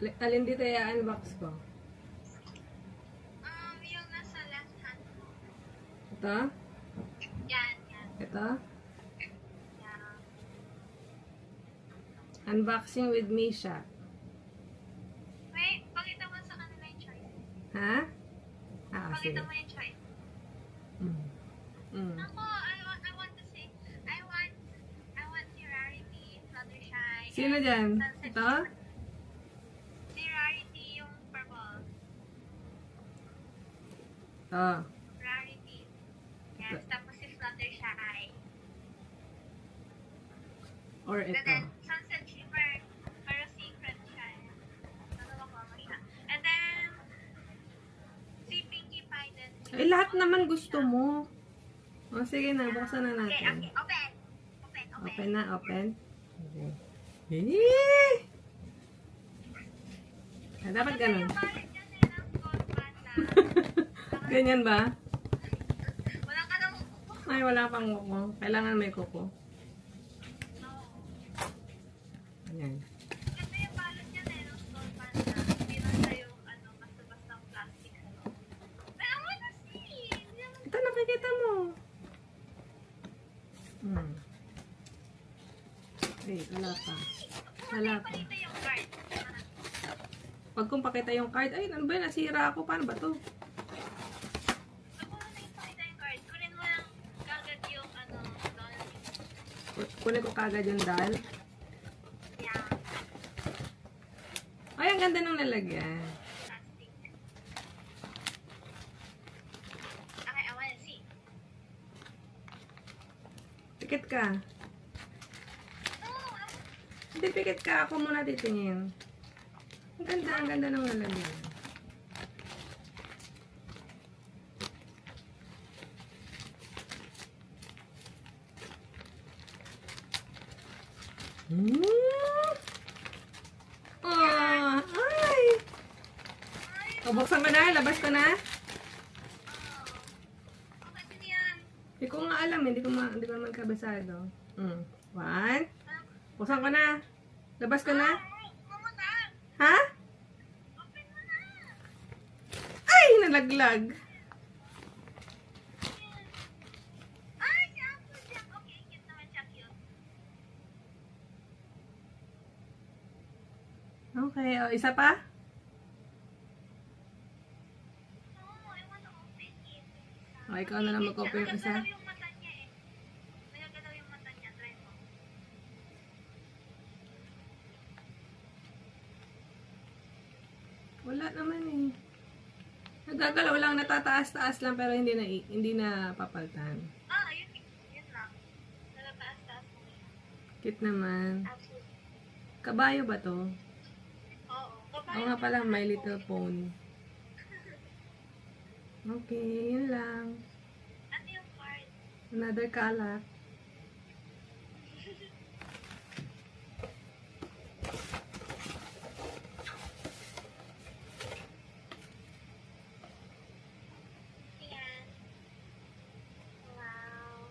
Alin dito i-unbox ko? Yung nasa left hand mo. Ito? Yan. Ito? Yeah. Unboxing with Misha. Wait, pakita mo sa kanila yung choice. Ha? Ah, sige. Pakita mo yung choice. Ako, I want to say, I want si Rarity, Fluttershy. Sino dyan? Sunset Ito? Shimmer. Si Rarity yung purple. Ito. Rarity. Yes, tapos si Fluttershy. Or And ito. then, Sunset Shimmer. Pero secret siya. Dalawa ko mo siya. And then, si Pinkie Pie din. Eh, lahat naman gusto mo. O, sige na. Buksan na Okay, natin. open. Open na, open. Okay. Eh! Ah, dapat ganun. Yung balot niya nila ng gold panda. Ganyan ba? Wala ka nang kuko. Ay, wala pang kuko. Kailangan may kuko. No. Ayan. Kasi yung balot niya nila ng gold panda. Hindi lang siya yung basta-bastang plastic. But I wanna see. Ito, nakikita mo. Wait, wala pa. Wala pa. Pakita yung card. Pag kung pakita yung card, ay, ano ba yun? Nasira ako. Paano ba to? Ako na ipakita yung card. Kunin mo lang kagad yung doll. Kunin ko kagad yung dal. Yeah. Ay, ang ganda ng lalagyan. Plastic. Okay, I wanna see. Pikit ka. Oh, Hindi, pikit ka. Ako muna titingin. Ang ganda ng lalagyan. Oh, ay! O, buksan ko na. Labas ko na. okay, sino yan? Hindi ko nga alam. Hindi ko naman kabisado. One. Buksan ko na. Labas ko na. Pumunta! Ha? Open mo na! Ay! Nalaglag. Ay, si Applejack! Okay, cute naman siya, cute. Okay. O, isa pa? No, I want to open it. O, ikaw na lang mag-open yung isa. Nagagalaw yung mata niya eh. Nagagalaw yung mata niya. Try mo. Wala naman eh. Nagagalaw lang, natataas-taas lang pero hindi na papaltan. Yun lang. Nalataas-taas mo siya. Cute naman. Absolutely. Kabayo ba to? Oo. Oo nga pala, My Little Pony. Okay, yun lang. Ano yung card? Another kalat. Yan. Wow.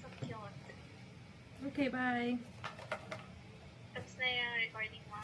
So cute. Okay, bye. Tapos na yung recording mo.